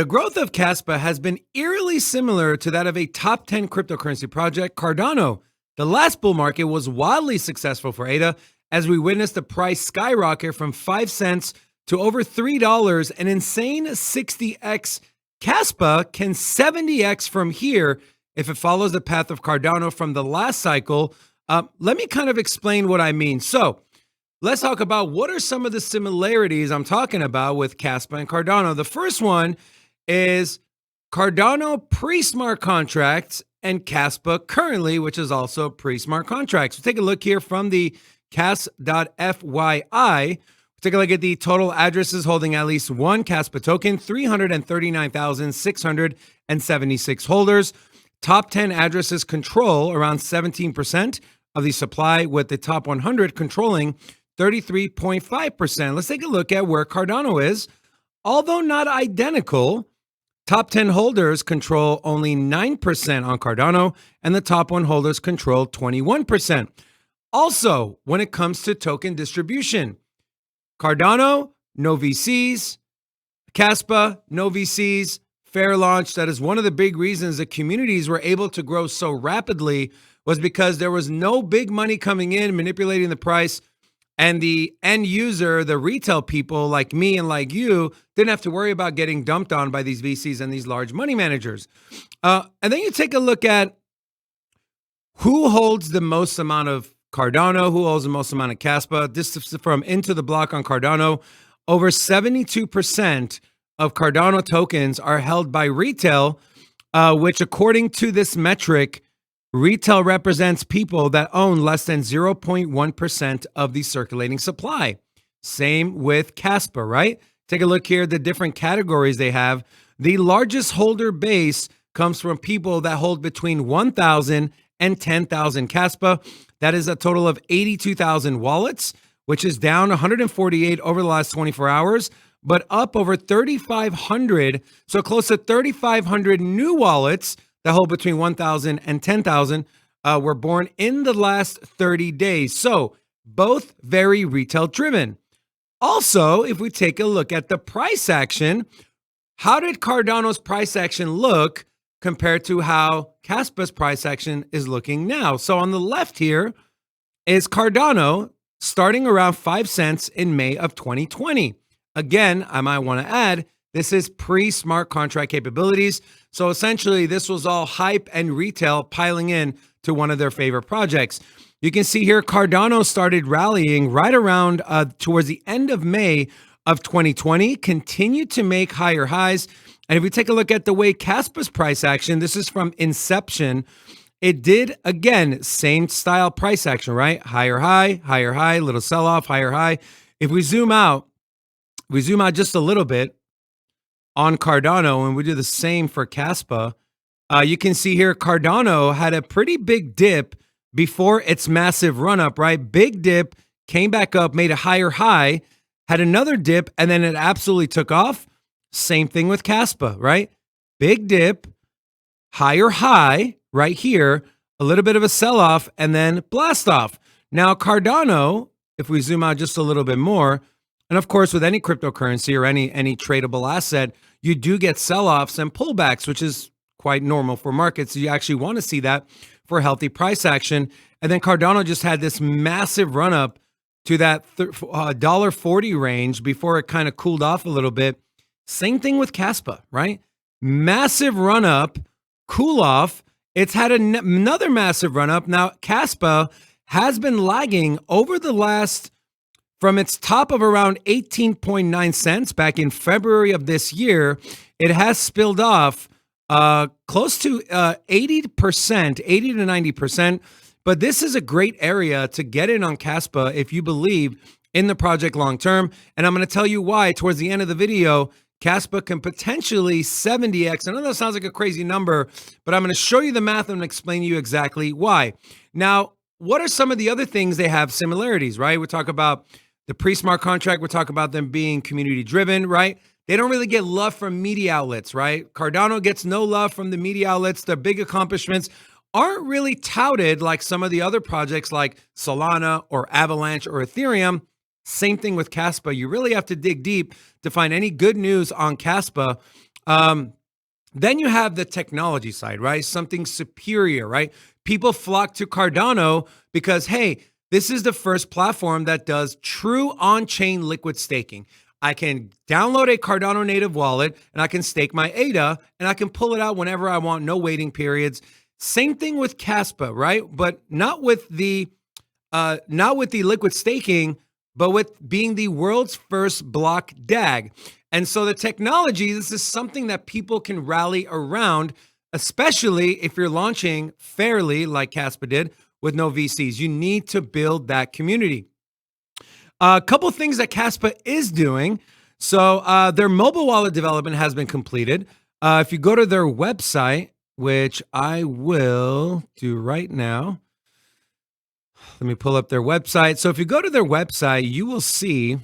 The growth of Kaspa has been eerily similar to that of a top 10 cryptocurrency project, Cardano. The last bull market was wildly successful for ADA as we witnessed the price skyrocket from 5 cents to over $3, an insane 60x. Kaspa can 70x from here if it follows the path of Cardano from the last cycle. Let me kind of explain what I mean. So let's talk about what are some of the similarities I'm talking about with Kaspa and Cardano. The first one is Cardano pre-smart contracts and Kaspa currently, which is also pre-smart contracts. So take a look here from the cas.fyi. Take a look at the total addresses holding at least one Kaspa token, 339,676 holders. Top 10 addresses control around 17% of the supply, with the top 100 controlling 33.5%. Let's take a look at where Cardano is. Although not identical, top 10 holders control only 9% on Cardano, and the top 1 holders control 21%. Also, when it comes to token distribution, Cardano, no VCs. Kaspa, no VCs. Fair launch. That is one of the big reasons the communities were able to grow so rapidly, was because there was no big money coming in manipulating the price. And the end user, the retail people like me and like you, didn't have to worry about getting dumped on by these VCs and these large money managers. And then you take a look at who holds the most amount of Cardano, who holds the most amount of Kaspa. This is from Into the Block on Cardano. Over 72% of Cardano tokens are held by retail, which according to this metric, retail represents people that own less than 0.1% of the circulating supply. Same with Kaspa, right? Take a look here, the different categories they have. The largest holder base comes from people that hold between 1,000 and 10,000 Kaspa. That is a total of 82,000 wallets, which is down 148 over the last 24 hours, but up over 3,500. So close to 3,500 new wallets that hold between 1,000 and 10,000 were born in the last 30 days. So both very retail driven. Also, if we take a look at the price action, how did Cardano's price action look compared to how Kaspa's price action is looking now? So on the left here is Cardano starting around 5 cents in May of 2020. Again, I might want to add, this is pre-smart contract capabilities. So essentially, this was all hype and retail piling in to one of their favorite projects. You can see here, Cardano started rallying right around towards the end of May of 2020, continued to make higher highs. And if we take a look at the way Kaspa's price action, this is from inception, it did, again, same style price action, right? Higher high, little sell-off, higher high. If we zoom out just a little bit on Cardano, and we do the same for Kaspa, you can see here Cardano had a pretty big dip before its massive run-up, right? Big dip, came back up, made a higher high, had another dip, and then it absolutely took off. Same thing with Kaspa, right? Big dip, higher high right here, a little bit of a sell-off, and then blast off. Now, Cardano, if we zoom out just a little bit more, and of course, with any cryptocurrency or any tradable asset, you do get sell-offs and pullbacks, which is quite normal for markets. So you actually want to see that for healthy price action. And then Cardano just had this massive run-up to that $1.40 range before it kind of cooled off a little bit. Same thing with Kaspa, right? Massive run-up, cool off. It's had another massive run-up. Now, Kaspa has been lagging over the last, from its top of around 18.9 cents back in February of this year, it has spilled off close to 80%, 80 to 90%. But this is a great area to get in on Kaspa if you believe in the project long term. And I'm going to tell you why towards the end of the video. Kaspa can potentially 70x. I know that sounds like a crazy number, but I'm going to show you the math and explain to you exactly why. Now, what are some of the other things they have similarities, right? We talk about the pre-smart contract. We talk about them being community driven, right? They don't really get love from media outlets, right? Cardano gets no love from the media outlets. Their big accomplishments aren't really touted like some of the other projects like Solana or Avalanche or Ethereum. Same thing with Kaspa. You really have to dig deep to find any good news on Kaspa. Um, then you have the technology side, right? Something superior, right? People flock to Cardano because, hey, this is the first platform that does true on chain liquid staking. I can download a Cardano native wallet and I can stake my ADA and I can pull it out whenever I want, no waiting periods. Same thing with Kaspa, right? But not with the liquid staking, but with being the world's first block DAG. And so the technology, this is something that people can rally around, especially if you're launching fairly like Caspa did with no VCs. You need to build that community. A couple of things that Caspa is doing. So their mobile wallet development has been completed. If you go to their website, which I will do right now, let me pull up their website. So if you go to their website, you will see.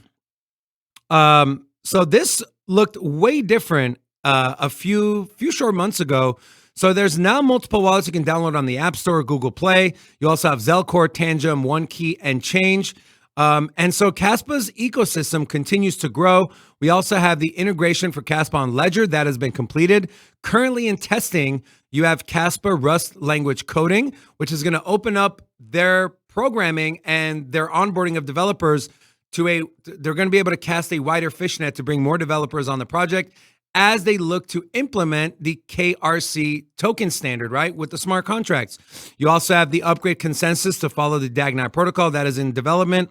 So this looked way different a few short months ago. So there's now multiple wallets you can download on the App Store or Google Play. You also have Zelcore, Tangem, OneKey, and Change. And so Kaspa's ecosystem continues to grow. We also have the integration for Kaspa on Ledger that has been completed. Currently in testing, you have Kaspa Rust language coding, which is going to open up their programming and their onboarding of developers they're going to be able to cast a wider fishnet to bring more developers on the project as they look to implement the KRC token standard, right, with the smart contracts. You also have the upgrade consensus to follow the DAG9 protocol that is in development,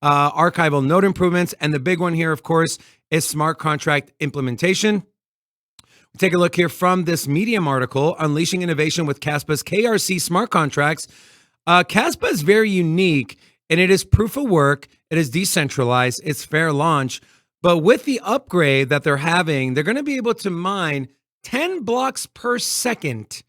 archival node improvements, and the big one here, of course, is smart contract implementation. Take a look here from this Medium article, Unleashing Innovation with Kaspa's KRC smart contracts. Kaspa is very unique, and it is proof of work. It is decentralized. It's fair launch. But with the upgrade that they're having, they're going to be able to mine 10 blocks per second.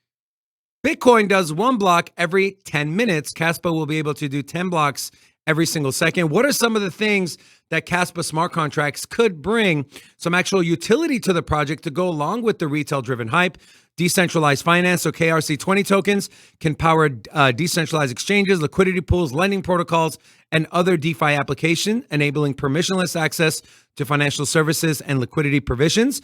Bitcoin does 1 block every 10 minutes. Kaspa will be able to do 10 blocks every single second. What are some of the things that Kaspa smart contracts could bring some actual utility to the project to go along with the retail-driven hype? Decentralized finance, so KRC20 tokens can power decentralized exchanges, liquidity pools, lending protocols, and other DeFi application, enabling permissionless access to financial services and liquidity provisions.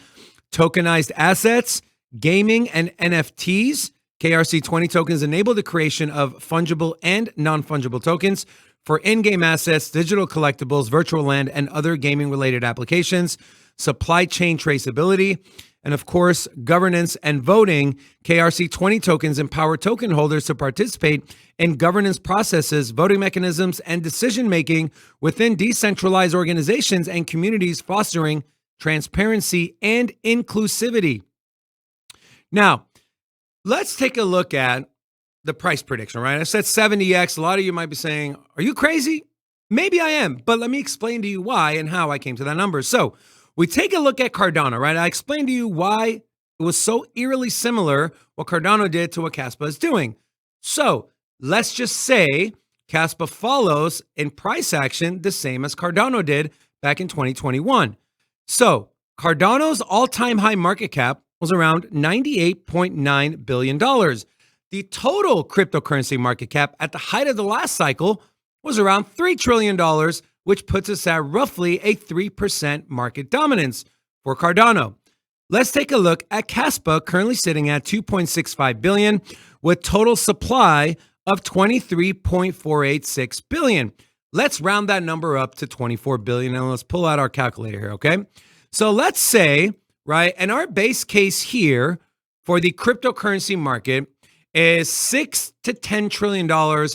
Tokenized assets, gaming, and NFTs. KRC20 tokens enable the creation of fungible and non-fungible tokens for in-game assets, digital collectibles, virtual land, and other gaming-related applications. Supply chain traceability. And of course, governance and voting. KRC20 tokens empower token holders to participate in governance processes, voting mechanisms, and decision-making within decentralized organizations and communities, fostering transparency and inclusivity. Now, let's take a look at the price prediction, right? I said 70x. A lot of you might be saying, are you crazy? Maybe I am, but let me explain to you why and how I came to that number. So we take a look at Cardano, right? I explained to you why it was so eerily similar what Cardano did to what Kaspa is doing. So let's just say Kaspa follows in price action the same as Cardano did back in 2021. So Cardano's all-time high market cap was around $98.9 billion. The total cryptocurrency market cap at the height of the last cycle was around $3 trillion, which puts us at roughly a 3% market dominance for Cardano. Let's take a look at Kaspa, currently sitting at $2.65 billion, with total supply of $23.486 billion. Let's round that number up to $24 billion, and let's pull out our calculator here, okay? So let's say, right, and our base case here for the cryptocurrency market is $6 to $10 trillion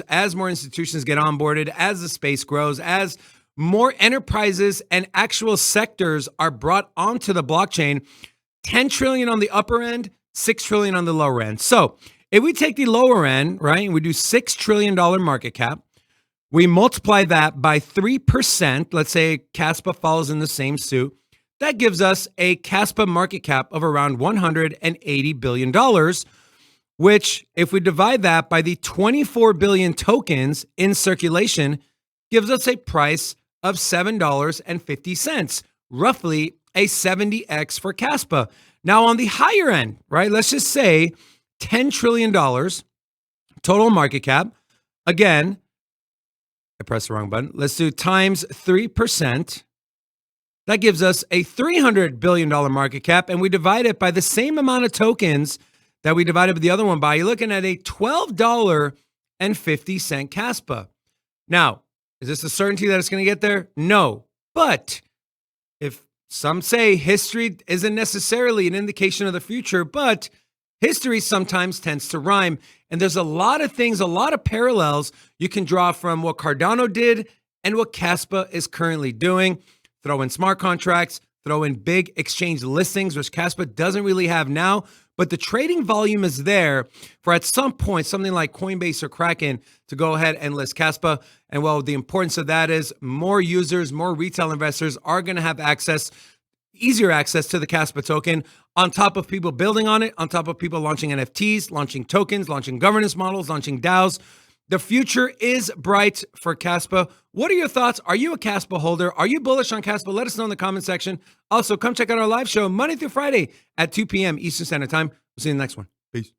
as more institutions get onboarded, as the space grows, as more enterprises and actual sectors are brought onto the blockchain. 10 trillion on the upper end, 6 trillion on the lower end. So if we take the lower end, right, and we do $6 trillion market cap, we multiply that by 3%. Let's say Kaspa follows in the same suit. That gives us a Kaspa market cap of around $180 billion, which, if we divide that by the 24 billion tokens in circulation, gives us a price of $7.50, roughly a 70x for Kaspa. Now, on the higher end, right, let's just say $10 trillion total market cap. Again, I pressed the wrong button. Let's do times 3%. That gives us a $300 billion market cap, and we divide it by the same amount of tokens that we divided the other one by. You're looking at a $12.50 Kaspa. Now, is this a certainty that it's going to get there? No. But if some say history isn't necessarily an indication of the future, but history sometimes tends to rhyme. And there's a lot of things, a lot of parallels you can draw from what Cardano did and what Kaspa is currently doing. Throw in smart contracts, throw in big exchange listings, which Kaspa doesn't really have now, but the trading volume is there for at some point, something like Coinbase or Kraken to go ahead and list Kaspa. And well, the importance of that is more users, more retail investors are going to have access, easier access to the Kaspa token, on top of people building on it, on top of people launching NFTs, launching tokens, launching governance models, launching DAOs. The future is bright for Kaspa. What are your thoughts? Are you a Kaspa holder? Are you bullish on Kaspa? Let us know in the comment section. Also, come check out our live show Monday through Friday at 2 p.m. Eastern Standard Time. We'll see you in the next one. Peace.